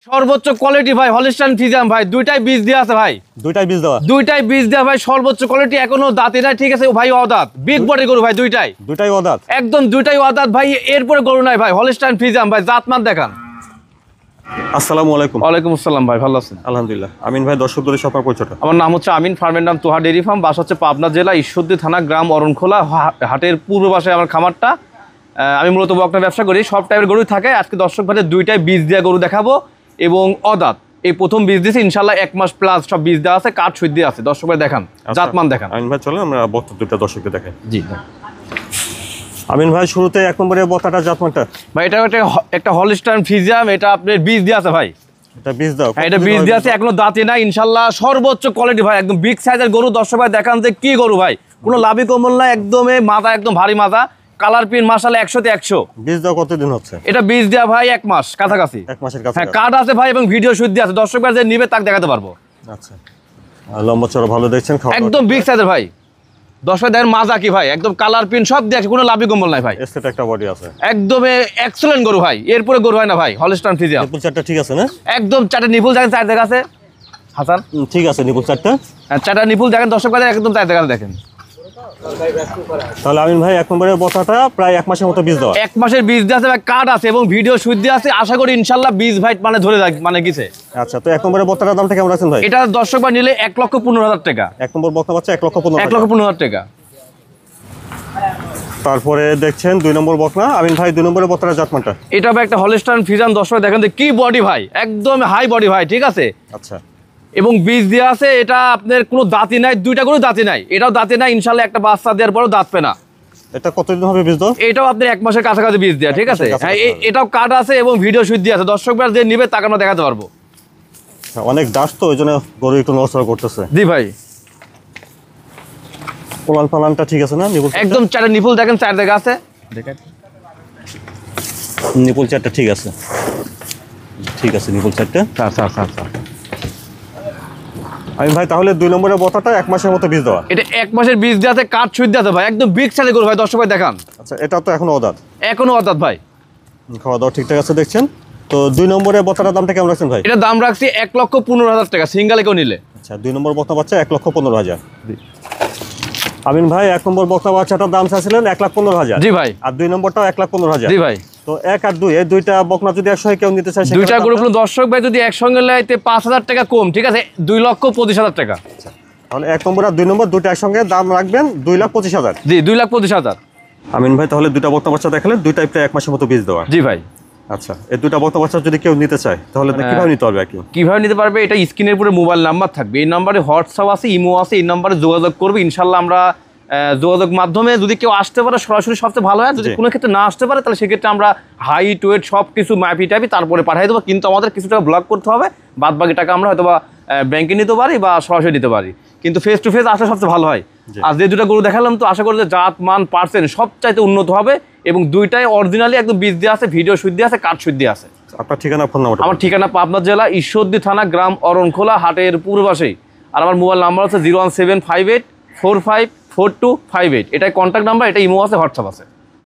সর্বোচ্চ কোয়ালিটি ভাই Holstein Friesian ভাই দুইটাই বীজ দেওয়া আছে ভাই দুইটাই বীজ দেওয়া ভাই সর্বোচ্চ কোয়ালিটি এখনো দাঁতে নাই ঠিক আছে ভাই অদাঁত বিগ বডি গরু ভাই দুইটাই অদাঁত একদম দুইটাই অদাঁত ভাই এরপরে গরু নাই ভাই হলিস্টাইন ফ্রিজিয়ান ভাই জাতমান দেখান। আসসালামু আলাইকুম। ওয়ালাইকুম আসসালাম ভাই, ভালো আছেন? আলহামদুলিল্লাহ। আমিন ভাই দর্শকদের সবার পরিচয়টা। আমার নাম হচ্ছে আমিন, ফার্মের নাম তোহা ডেইরি ফার্ম, বাসা হচ্ছে পাবনা জেলা ঈশ্বরদী থানা, গ্রাম অরণখোলা, হাটের পূর্ব পাশে আমার খামারটা। আমি মূলত বকনা ব্যবসা করি, সব টাইপের গরু থাকে। আজকে দর্শক ভাইদের দুইটাই বীজ দেওয়া গরু দেখাবো এবং অদাঁত। এই প্রথম বীজ দিয়েছি, ইনশাল্লাহ 1 মাস প্লাস সব বীজ দেওয়া আছে, কাঠ সুদ দিয়ে আছে। দর্শক ভাই দেখান, জাতমান দেখান। আমিন ভাই চলেন আমরা বক্তা দুইটা দর্শককে দেখাই। জি আমিন ভাই শুরুতে 1 নম্বরে বক্তাটা জাতমানটা ভাই, এটা একটা হলিস্টাইন ফ্রিজিয়ান, এটা আপনার বীজ দেওয়া আছে ভাই। এটা বীজ দাও, এটা বীজ দেওয়া আছে, এখনো দাঁতে নাই। ইনশাল্লাহ সর্বোচ্চ কোয়ালিটি ভাই, একদম বিগ সাইজের গরু। দর্শক ভাই দেখান যে কি গরু ভাই, কোনো লাভি কমল না, একদমই মাথা একদম ভারী মাথা, কালার প্রিন্ট মাশাআল্লাহ 100তে 100। বীজ দাও কতদিন হচ্ছে? এটা বীজ দেওয়া ভাই 1 মাস কাছাকাছি। 1 মাসের কাছে। হ্যাঁ, কার্ড আছে ভাই এবং ভিডিও শুদ্ধ আছে। দর্শক ভাই যে নিবে তাকে দেখাতে পারবো। আচ্ছা, লম্বা চড়া ভালো দেখছেন, একদম বিগ সাইজের ভাই। দর্শক দেখেন মাজা কি ভাই, একদম কালার প্রিন্ট সব দিয়ে আছে, কোনো লাভি কম্বল নাই ভাই। এসেট একটা বডি আছে, একদমই এক্সেলেন্ট গরু ভাই। এরপরে গরু হয় না ভাই হলিস্টাইন ফ্রিজিয়ান। নিপুল চারটা ঠিক আছে না? একদম চারটা নিপুল দেখেন, 4 জায়গা আছে হাসান। ঠিক আছে, নিপুল চারটা, 4টা নিপুল দেখেন দর্শক ভাই, একদম 4 জায়গা দেখেন। তাহলে আমিন ভাই 1 নম্বরের বক্তাটা প্রায় 1 মাসের মতো বীজ দেওয়া। 1 মাসের বীজ দেওয়া আছে, কার্ড আছে এবং ভিডিও শুদ্ধ আছে। আশা করি ইনশাআল্লাহ বীজ ভাই মানে ধরে মানে গেছে। আচ্ছা, তো 1 নম্বরের বক্তাটার দামটা কেমন রাখছেন ভাই? এটা দর্শক ভাই নিলে 1,15,000 টাকা। 1 নম্বর বক্তা বাচ্চা 1,15,000। 1,15,000 টাকা। তারপরে দেখছেন 2 নম্বর বকনা। আমিন ভাই 2 নম্বরের বক্তাটা জাতমানটা। এটা ভাই একটা হলিস্টাইন ফ্রিজিয়ান। দর্শক দেখেন যে কি বডি ভাই, একদম হাই বডি ভাই, ঠিক আছে। আচ্ছা, এবং বীজ দেওয়া আছে। এটা আপনার কোনো দাঁতি নাই, দুইটা করে দাঁতি নাই, এটাও দাঁতি নাই। ইনশাআল্লাহ একটা বাচ্চা দেওয়ার পরও দাঁতবে না। এটা কতদিন হবে বীজ দাও? এটাও আপনার 1 মাসের কাছাকাছি বীজ দেওয়া, ঠিক আছে। হ্যাঁ, এটাও কার্ড আছে এবং ভিডিও শুদ্ধ আছে। দর্শক ভাই যে নিবে তাকে আমরা দেখাতে পারবো। অনেক দাস তো, ওই জন্য গরু একটু নড়াচড়া করতেছে। জি ভাই, পোলান পালানটা ঠিক আছে না? একদম 4টা নিপুল দেখেন, 4 জায়গা আছে। নিপুল চারটা ঠিক আছে, ঠিক আছে নিপুল চারটা। আমি ভাই তাহলে 2 নম্বরের বক্তাটা 1 মাসের মতো বীজ দেওয়া। এটা 1 মাসের বীজ দেওয়া আছে, কাঠ সুদ দেওয়া আছে ভাই, একদম বিগ সাইজের গরু ভাই। দর্শক ভাই দেখান। আচ্ছা, এটা তো এখনো অদাঁত? এখনো অদাঁত ভাই। খাওয়া দাওয়া ঠিকঠাক আছে দেখছেন। তো 2 নম্বরের বক্তাটার দামটা কেমন রাখছেন ভাই? এটা দাম রাখছি 1,15,000 টাকা, সিঙ্গেলে কেউ নিলে। আচ্ছা, 2 নম্বর বক্তা বাচ্চা 1,15,000। আমিন ভাই 1 নম্বর বক্তা বাচ্চাটার দাম চাইছিলেন 1,15,000। জি ভাই। আর 2 নম্বরটাও 1,15,000। জি ভাই। তো 1 আর 2 এই দুইটা বকনা যদি একসঙ্গে কেউ নিতে চায়, দুইটা গরু দর্শক ভাই যদি একসঙ্গে লাইতে 5,000 টাকা কম, ঠিক আছে, 2,25,000 টাকা। তাহলে 1 নম্বর আর 2 নম্বর দুটো একসঙ্গে দাম রাখবেন 2,25,000। জি, 2,25,000। আমিন ভাই তাহলে দুইটা বক্তা বাচ্চা দেখালেন, দুইটাই প্রায় 1 মাসের মতো বীজ দেওয়া। জি ভাই। আচ্ছা, এই দুইটা বক্তা বাচ্চা যদি কেউ নিতে চায় তাহলে কিভাবে নিতে পারবে? কিভাবে নিতে পারবে, এটা স্ক্রিনের উপরে মোবাইল নাম্বার থাকবে, এই নাম্বারে হোয়াটসঅ্যাপ আছে, ইমো আছে, এই নাম্বারে যোগাযোগ করবে। ইনশাল্লাহ আমরা যোগাযোগ মাধ্যমে যদি কেউ আসতে পারে সরাসরি সবচেয়ে ভালো হয়। যদি কোনো ক্ষেত্রে না আসতে পারে তাহলে সেক্ষেত্রে আমরা হাইট ওয়েট সব কিছু মাপি টাপি তারপরে পাঠিয়ে দেবো। কিন্তু আমাদের কিছু টাকা ব্লক করতে হবে, বাদ বাকি টাকা আমরা হয়তো বা ব্যাংকে নিতে পারি বা সরাসরি নিতে পারি, কিন্তু ফেস টু ফেস আসলে সবচেয়ে ভালো হয়। আর যে দুটো গরু দেখালাম তো আশা করি যে জাত মান পার্সেন্ট সবচাইতে উন্নত হবে এবং দুইটাই অরিজিনালি একদম বীজ দেওয়া আছে, ভিডিও শুদ্ধ আছে, কাঠ শুদ্ধ আছে। আপনার ঠিকানা, ফোন নাম্বার? আমার ঠিকানা পাবনা জেলা ঈশ্বরদী থানা, গ্রাম অরণখোলা, হাটের পূর্ব পাশেই। আর আমার মোবাইল নাম্বার হচ্ছে 01758454258। এটাই কন্ট্যাক্ট নাম্বার, এটা ইমো আছে, হোয়াটসঅ্যাপ আছে।